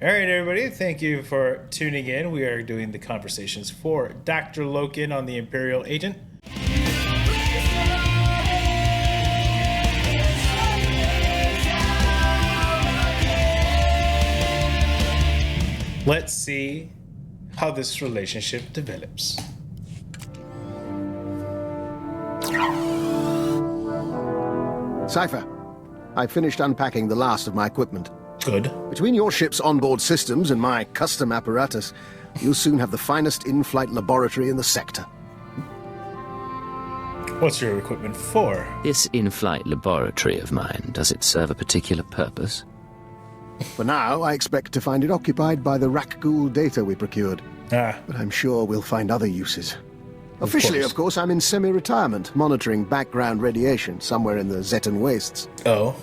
All right, everybody, thank you for tuning in. We are doing the conversations for Dr. Lokin on the Imperial Agent. Let's see how this relationship develops. Cypher, I finished unpacking the last of my equipment. Good. Between your ship's onboard systems and my custom apparatus, you'll soon have the finest in-flight laboratory in the sector. What's your equipment for? This in-flight laboratory of mine, does it serve a particular purpose? For now, I expect to find it occupied by the Rakghoul data we procured. But I'm sure we'll find other uses. Officially, of course, I'm in semi-retirement, monitoring background radiation somewhere in the Zetan wastes. Oh.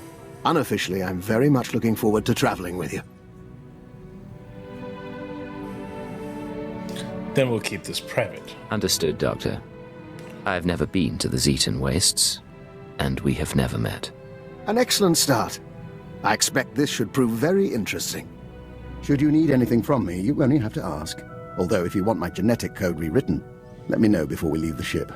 Unofficially, I'm very much looking forward to traveling with you. Then we'll keep this private. Understood, Doctor. I've never been to the Zetan wastes, and we have never met. An excellent start. I expect this should prove very interesting. Should you need anything from me, you only have to ask. Although if you want my genetic code rewritten, let me know before we leave the ship.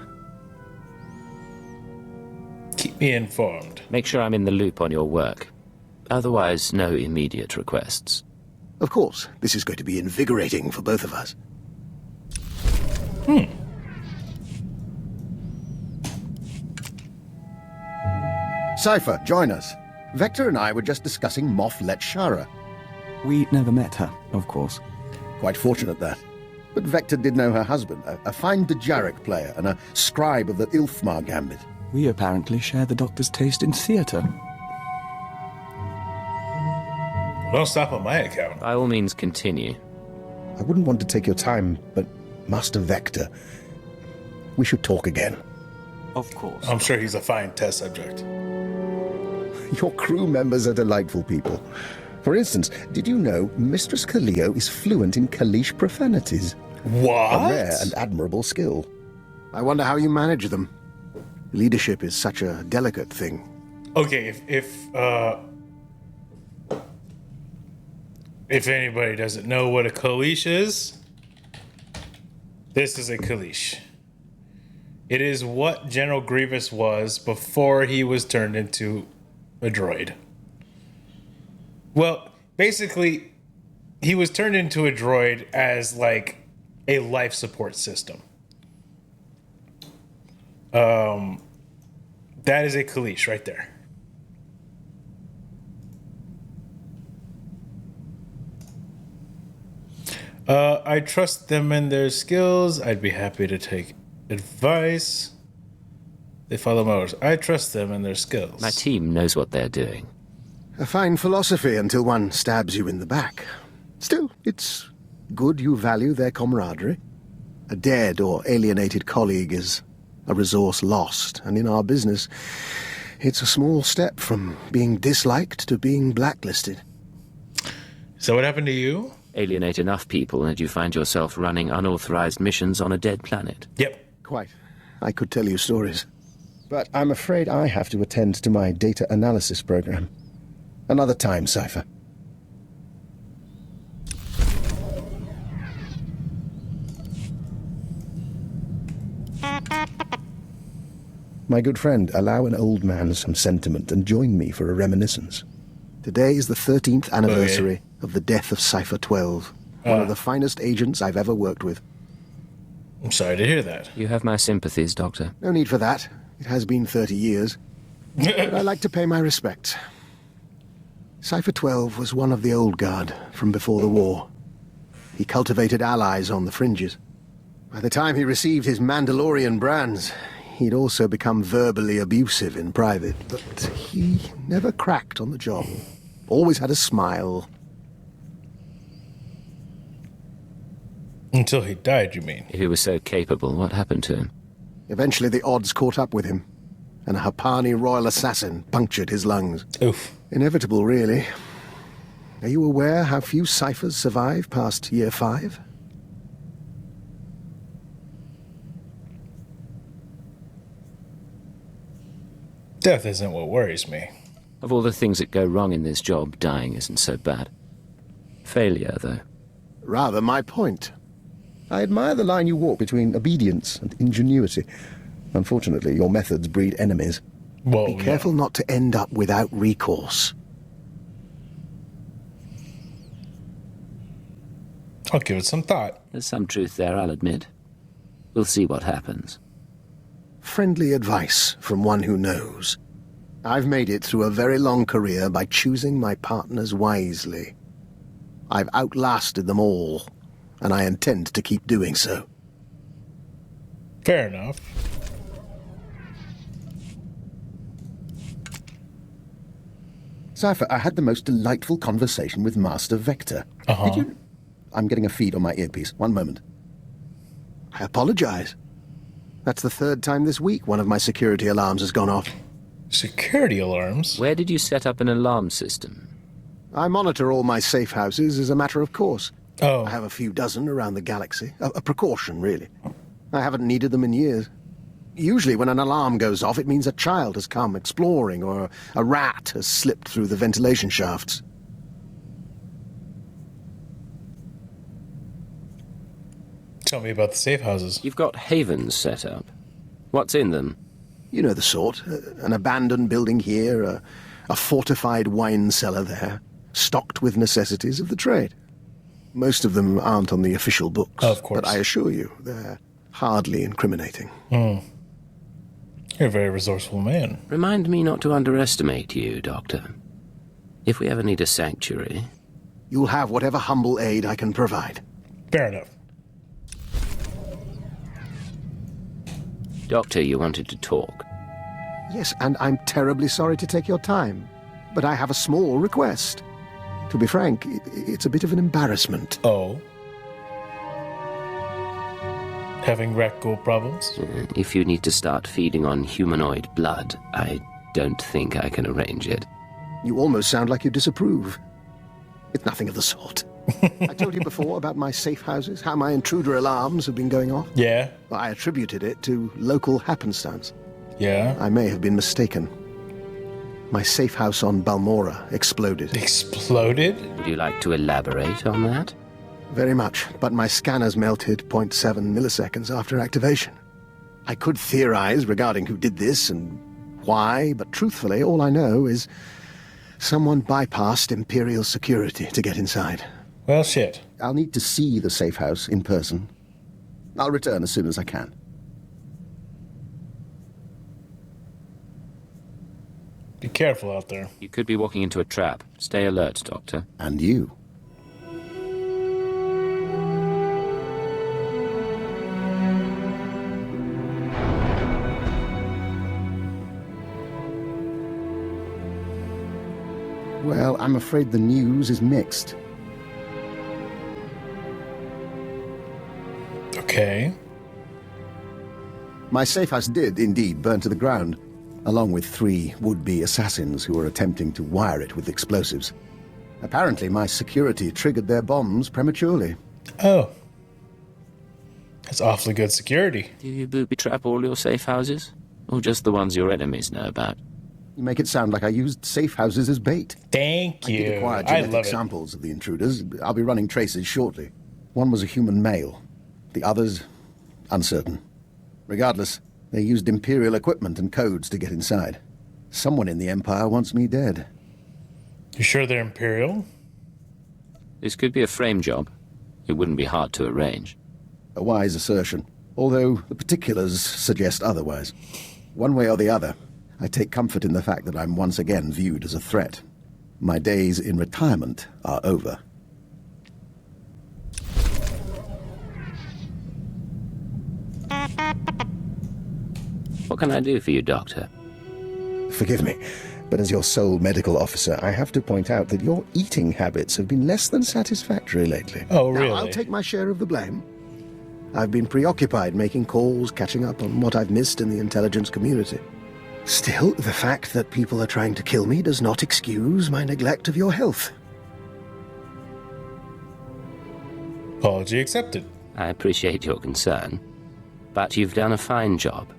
Keep me informed. Make sure I'm in the loop on your work. Otherwise, no immediate requests. Of course, this is going to be invigorating for both of us. Cypher, join us. Vector and I were just discussing Moff Letshara. We never met her, of course. Quite fortunate that. But Vector did know her husband, a fine Dejaric player and a scribe of the Ilfmar Gambit. We apparently share the Doctor's taste in theatre. Don't stop on my account. By all means, continue. I wouldn't want to take your time, but Master Vector, we should talk again. Of course. I'm sure he's a fine test subject. Your crew members are delightful people. For instance, did you know Mistress Kaleo is fluent in Kalish profanities? What? A rare and admirable skill. I wonder how you manage them. Leadership is such a delicate thing. Okay, if anybody doesn't know what a Kalish is, this is a Kalish. It is what General Grievous was before he was turned into a droid. Well, basically, he was turned into a droid as, like, a life support system. That is a Kalish right there. I trust them in their skills. I'd be happy to take advice. They follow my orders. I trust them in their skills. My team knows what they're doing. A fine philosophy until one stabs you in the back. Still, it's good you value their camaraderie. A dead or alienated colleague is a resource lost, and in our business, it's a small step from being disliked to being blacklisted. So what happened to you? Alienate enough people and you find yourself running unauthorized missions on a dead planet. Yep. Quite. I could tell you stories. But I'm afraid I have to attend to my data analysis program. Another time, Cypher. My good friend, allow an old man some sentiment and join me for a reminiscence. Today is the 13th anniversary of the death of Cypher 12, one of the finest agents I've ever worked with. I'm sorry to hear that. You have my sympathies, Doctor. No need for that. It has been 30 years. But I like to pay my respects. Cypher 12 was one of the old guard from before the war. He cultivated allies on the fringes. By the time he received his Mandalorian brands, he'd also become verbally abusive in private. But he never cracked on the job. Always had a smile. Until he died, you mean? If he was so capable, what happened to him? Eventually the odds caught up with him, and a Hapani royal assassin punctured his lungs. Oof. Inevitable, really. Are you aware how few ciphers survive past year 5? Death isn't what worries me. Of all the things that go wrong in this job, dying isn't so bad. Failure, though. Rather my point. I admire the line you walk between obedience and ingenuity. Unfortunately, your methods breed enemies. Well, Be careful not to end up without recourse. I'll give it some thought. There's some truth there, I'll admit. We'll see what happens. Friendly advice from one who knows. I've made it through a very long career by choosing my partners wisely. I've outlasted them all, and I intend to keep doing so. Fair enough. Cypher, I had the most delightful conversation with Master Vector. Did you... I'm getting a feed on my earpiece. One moment. I apologize. That's the third time this week one of my security alarms has gone off. Security alarms? Where did you set up an alarm system? I monitor all my safe houses as a matter of course. Oh. I have a few dozen around the galaxy. A precaution, really. I haven't needed them in years. Usually when an alarm goes off, it means a child has come exploring or a rat has slipped through the ventilation shafts. Tell me about the safe houses. You've got havens set up. What's in them? You know the sort. An abandoned building here, a fortified wine cellar there, stocked with necessities of the trade. Most of them aren't on the official books. Of course. But I assure you, they're hardly incriminating. You're a very resourceful man. Remind me not to underestimate you, Doctor. If we ever need a sanctuary... You'll have whatever humble aid I can provide. Fair enough. Doctor, you wanted to talk. Yes, and I'm terribly sorry to take your time, but I have a small request. To be frank, it's a bit of an embarrassment. Oh. Having Rakghoul problems? If you need to start feeding on humanoid blood, I don't think I can arrange it. You almost sound like you disapprove. It's nothing of the sort. I told you before about my safe houses, how my intruder alarms have been going off. Yeah. Well, I attributed it to local happenstance. Yeah. I may have been mistaken. My safe house on Balmora exploded. Exploded? Would you like to elaborate on that? Very much, but my scanners melted 0.7 milliseconds after activation. I could theorize regarding who did this and why, but truthfully, all I know is someone bypassed Imperial security to get inside. Well, shit. I'll need to see the safe house in person. I'll return as soon as I can. Be careful out there. You could be walking into a trap. Stay alert, Doctor. And you. Well, I'm afraid the news is mixed. Okay. My safe house did indeed burn to the ground, along with 3 would-be assassins who were attempting to wire it with explosives. Apparently, my security triggered their bombs prematurely. Oh. That's awfully good security. Do you booby-trap all your safe houses? Or just the ones your enemies know about? You make it sound like I used safe houses as bait. Thank I did you. acquire I genetic love it. samples of the intruders. I'll be running traces shortly. One was a human male. The others, uncertain. Regardless, they used Imperial equipment and codes to get inside. Someone in the Empire wants me dead. You sure they're Imperial? This could be a frame job. It wouldn't be hard to arrange. A wise assertion, although the particulars suggest otherwise. One way or the other, I take comfort in the fact that I'm once again viewed as a threat. My days in retirement are over. What can I do for you, Doctor? Forgive me, but as your sole medical officer, I have to point out that your eating habits have been less than satisfactory lately. Oh, really? Now, I'll take my share of the blame. I've been preoccupied making calls, catching up on what I've missed in the intelligence community. Still, the fact that people are trying to kill me does not excuse my neglect of your health. Apology accepted. I appreciate your concern, but you've done a fine job.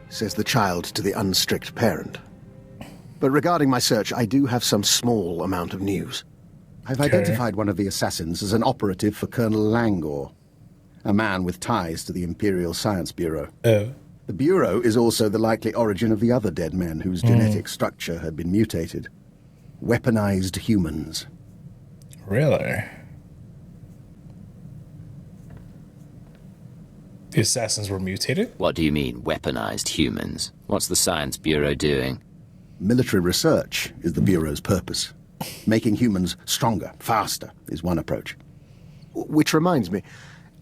Says the child to the unstrict parent. But regarding my search, I do have some small amount of news. I've identified one of the assassins as an operative for Colonel Langor, a man with ties to the Imperial Science Bureau. Oh. The Bureau is also the likely origin of the other dead men whose genetic structure had been mutated. Weaponized humans. Really? The assassins were mutated? What do you mean, weaponized humans? What's the Science Bureau doing? Military research is the Bureau's purpose. Making humans stronger, faster, is one approach. Which reminds me,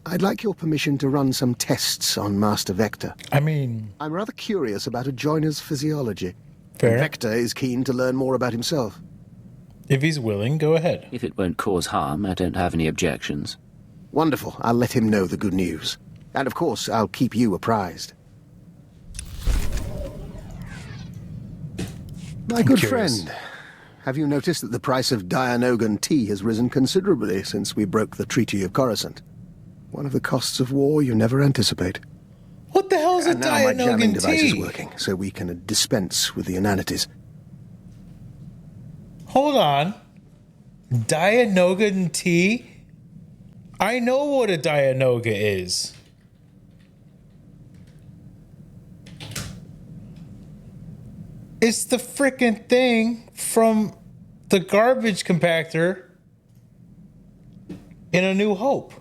I'd like your permission to run some tests on Master Vector. I mean, I'm rather curious about a joiner's physiology. fair. Vector is keen to learn more about himself. If he's willing, go ahead. If it won't cause harm, I don't have any objections. Wonderful. I'll let him know the good news. And of course, I'll keep you apprised. My good curious. friend, have you noticed that the price of Dianogan tea has risen considerably since we broke the Treaty of Coruscant? One of the costs of war you never anticipate. What the hell is a And now my jamming Dianogan device is tea? working, so we can dispense with the inanities. Hold on. Dianogan tea? I know what a Dianoga is. It's the frickin' thing from the garbage compactor in A New Hope.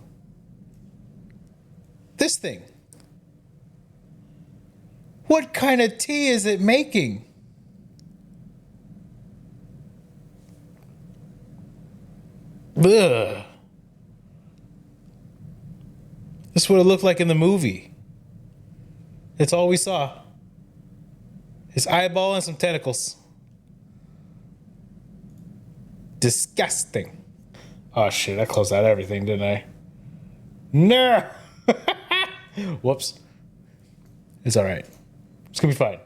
This thing. What kind of tea is it making? Ugh. This is what it looked like in the movie. It's all we saw. His eyeball and some tentacles. Disgusting. Oh shit, I closed out everything, didn't I? No! Whoops. It's alright. It's gonna be fine.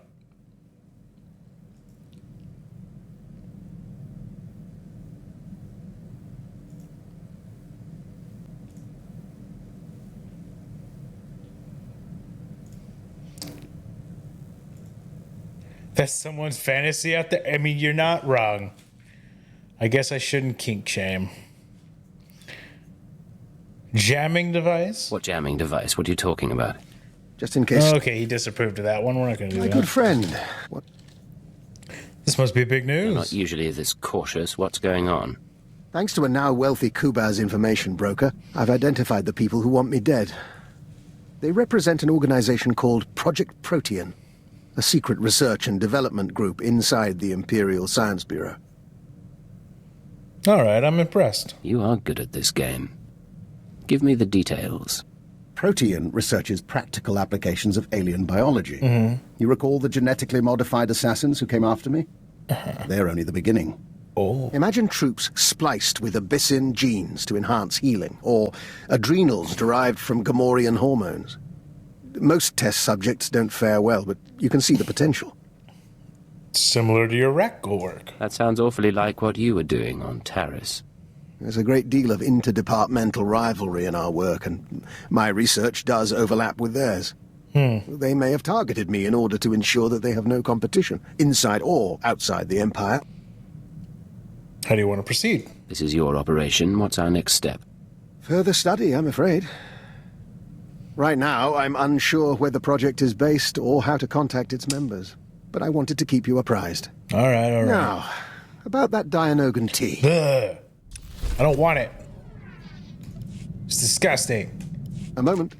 That's someone's fantasy out there. I mean, you're not wrong. I guess I shouldn't kink shame. Jamming device? What jamming device? What are you talking about? Just in case. Okay, he disapproved of that one. We're not going to do My good that. friend, what? This must be big You're not news. usually this cautious. What's going on? Thanks to a now wealthy Kubaz information broker, I've identified the people who want me dead. They represent an organization called Project Protean, a secret research and development group inside the Imperial Science Bureau. All right, I'm impressed. You are good at this game. Give me the details. Protean researches practical applications of alien biology. You recall the genetically modified assassins who came after me? They're only the beginning. Oh. Imagine troops spliced with Abyssin genes to enhance healing, or adrenals derived from Gamorrean hormones. Most test subjects don't fare well, but you can see the potential. Similar to your Rakghoul work. That sounds awfully like what you were doing on Taris. There's a great deal of interdepartmental rivalry in our work, and my research does overlap with theirs. They may have targeted me in order to ensure that they have no competition, inside or outside the Empire. How do you want to proceed? This is your operation. What's our next step? Further study, I'm afraid. Right now, I'm unsure where the project is based or how to contact its members, but I wanted to keep you apprised. All right, all right. Now, about that Dianogan tea. Ugh. I don't want it. It's disgusting. A moment.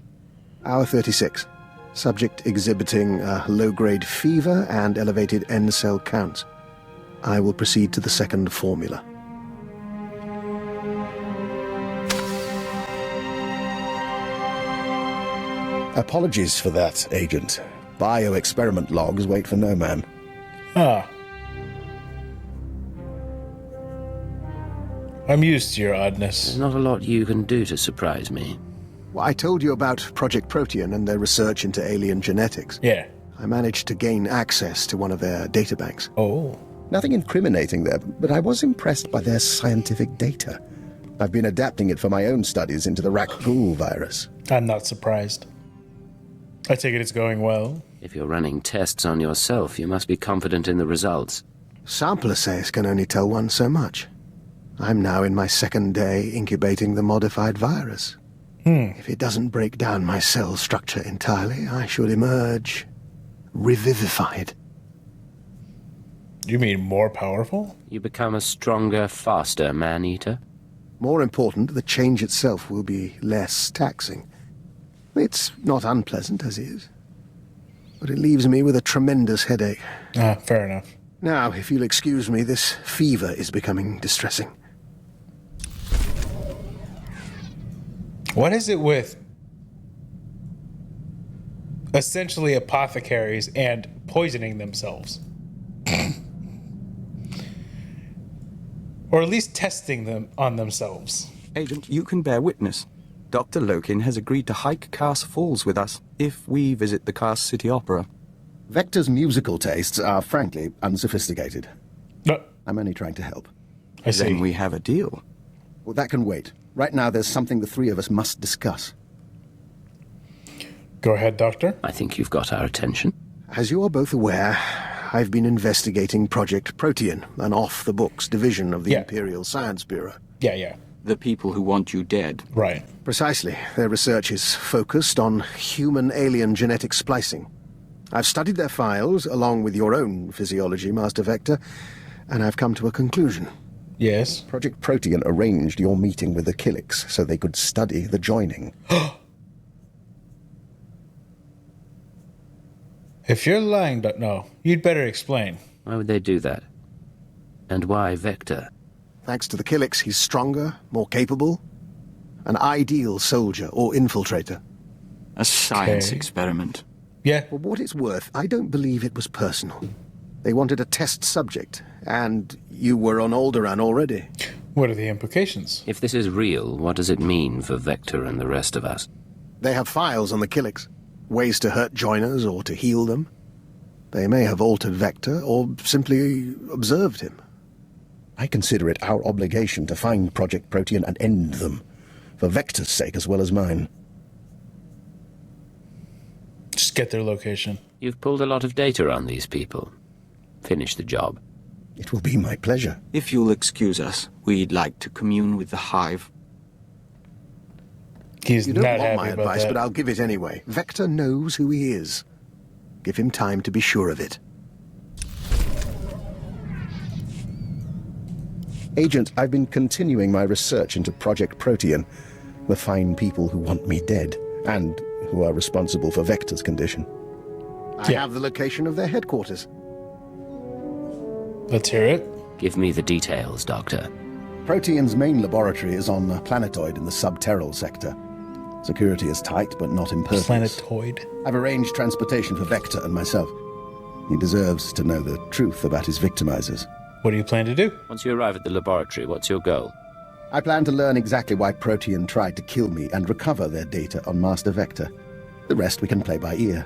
Hour 36. Subject exhibiting low-grade fever and elevated N-cell counts. I will proceed to the second formula. Apologies for that, Agent. Bioexperiment logs wait for no man. Ah. I'm used to your oddness. There's not a lot you can do to surprise me. Well, I told you about Project Protean and their research into alien genetics. Yeah. I managed to gain access to one of their databanks. Oh. Nothing incriminating there, but I was impressed by their scientific data. I've been adapting it for my own studies into the Rakghoul virus. I'm not surprised. I take it it's going well. If you're running tests on yourself, you must be confident in the results. Sample assays can only tell one so much. I'm now in my second day incubating the modified virus. If it doesn't break down my cell structure entirely, I should emerge revivified. You mean more powerful? You become a stronger, faster man-eater? More important, the change itself will be less taxing. It's not unpleasant as is, but it leaves me with a tremendous headache. Ah, fair enough. Now, if you'll excuse me, this fever is becoming distressing. What is it with essentially apothecaries and poisoning themselves? Or at least testing them on themselves. Agent, you can bear witness. Dr. Lokin has agreed to hike Cass Falls with us if we visit the Cass City Opera. Vector's musical tastes are frankly unsophisticated. No, I'm only trying to help. I see. Then we have a deal. Well, that can wait. Right now, there's something the three of us must discuss. Go ahead, Doctor. I think you've got our attention. As you are both aware, I've been investigating Project Protean, an off-the-books division of the Yeah. Imperial Science Bureau. Yeah. The people who want you dead. Right. Precisely. Their research is focused on human-alien genetic splicing. I've studied their files, along with your own physiology, Master Vector, and I've come to a conclusion. Yes. Project Protean arranged your meeting with the Killiks so they could study the joining. If you're lying, no, you'd better explain. Why would they do that? And why Vector? Thanks to the Killiks, he's stronger, more capable, an ideal soldier or infiltrator. A science Okay. experiment. Yeah. For what it's worth, I don't believe it was personal. They wanted a test subject, and you were on Alderaan already. What are the implications? If this is real, what does it mean for Vector and the rest of us? They have files on the Killiks, ways to hurt joiners or to heal them. They may have altered Vector or simply observed him. I consider it our obligation to find Project Protean and end them, for Vector's sake as well as mine. Just get their location. You've pulled a lot of data on these people. Finish the job. It will be my pleasure. If you'll excuse us, we'd like to commune with the Hive. He's You don't not want happy my about advice, that. but I'll give it anyway. Vector knows who he is. Give him time to be sure of it. Agent, I've been continuing my research into Project Protean, the fine people who want me dead, and who are responsible for Vector's condition. I Yeah. have the location of their headquarters. Let's hear it. Give me the details, Doctor. Protean's main laboratory is on a planetoid in the subterral sector. Security is tight, but not impervious. Planetoid. I've arranged transportation for Vector and myself. He deserves to know the truth about his victimizers. What do you plan to do? Once you arrive at the laboratory, what's your goal? I plan to learn exactly why Protean tried to kill me and recover their data on Master Vector. The rest we can play by ear.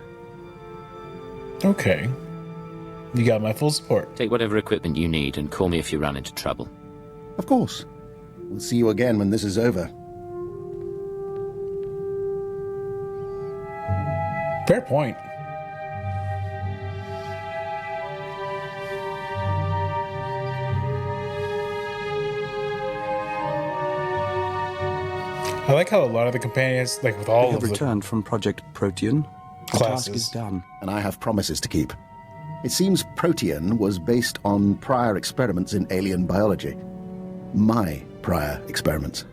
Okay. You got my full support. Take whatever equipment you need and call me if you run into trouble. Of course. We'll see you again when this is over. Fair point. I like how a lot of the companions, like with We all have of the returned from Project Protean. The task Classes. is done. And I have promises to keep. It seems Protean was based on prior experiments in alien biology. My prior experiments.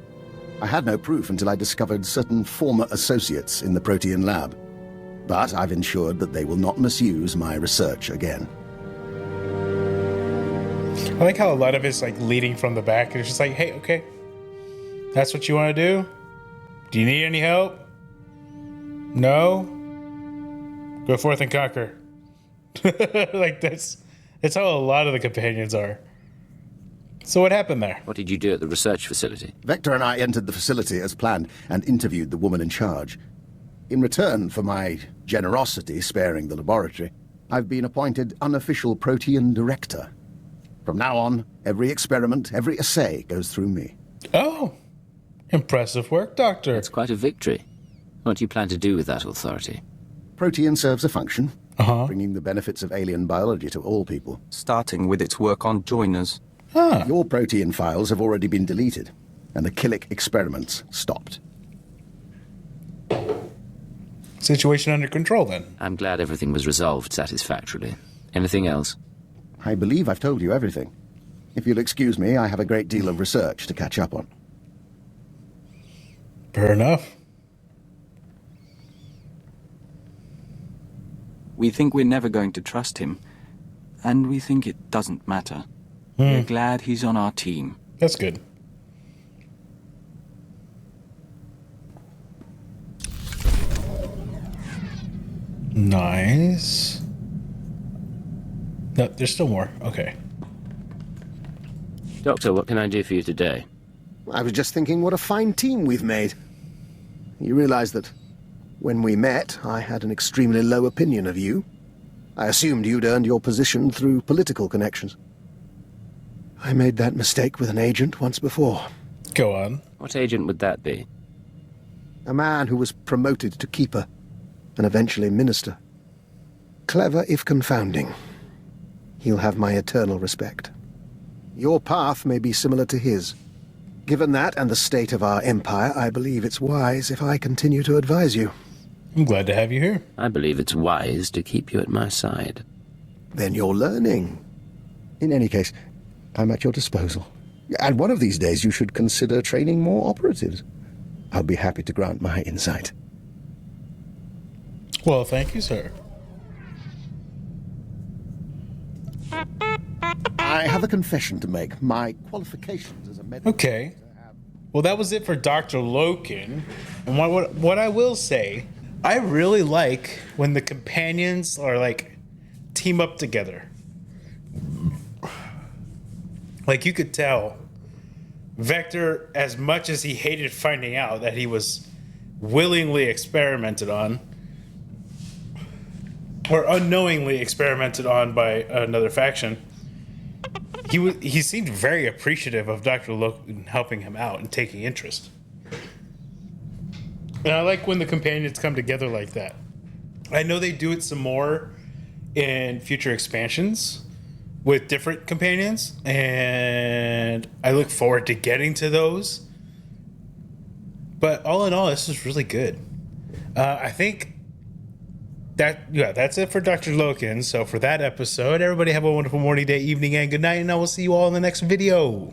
I had no proof until I discovered certain former associates in the Protean lab. But I've ensured that they will not misuse my research again. I like how a lot of it's like leading from the back, and it's just like, hey, okay, that's what you want to do? Do you need any help? No? Go forth and conquer. Like that's how a lot of the companions are. So what happened there? What did you do at the research facility? Vector and I entered the facility as planned and interviewed the woman in charge. In return for my generosity sparing the laboratory, I've been appointed unofficial Protean director. From now on, every experiment, every assay goes through me. Oh, impressive work, Doctor. It's quite a victory. What do you plan to do with that authority? Protean serves a function, bringing the benefits of alien biology to all people. Starting with its work on joiners. Huh. Your protein files have already been deleted, and the Killick experiments stopped. Situation under control, then. I'm glad everything was resolved satisfactorily. Anything else? I believe I've told you everything. If you'll excuse me, I have a great deal of research to catch up on. Fair enough. We think we're never going to trust him, and we think it doesn't matter. We're glad he's on our team. That's good. Nice. No, there's still more. Okay. Doctor, what can I do for you today? I was just thinking what a fine team we've made. You realize that when we met, I had an extremely low opinion of you. I assumed you'd earned your position through political connections. I made that mistake with an agent once before. Go on. What agent would that be? A man who was promoted to keeper and eventually minister. Clever if confounding. He'll have my eternal respect. Your path may be similar to his. Given that and the state of our empire, I believe it's wise if I continue to advise you. I'm glad to have you here. I believe it's wise to keep you at my side. Then you're learning. In any case, I'm at your disposal. And one of these days you should consider training more operatives. I'll be happy to grant my insight. Well, thank you, sir. I have a confession to make. My qualifications as a medical... Okay. Well, that was it for Dr. Lokin. And what I will say, I really like when the companions are like team up together. Like you could tell Vector, as much as he hated finding out that he was willingly experimented on or unknowingly experimented on by another faction, he seemed very appreciative of Dr. Lokin helping him out and taking interest. And I like when the companions come together like that. I know they do it some more in future expansions with different companions, and I look forward to getting to those. But all in all, this is really good. I think that's it for Dr. Lokin. So for that episode, everybody have a wonderful morning, day, evening, and good night, and I will see you all in the next video.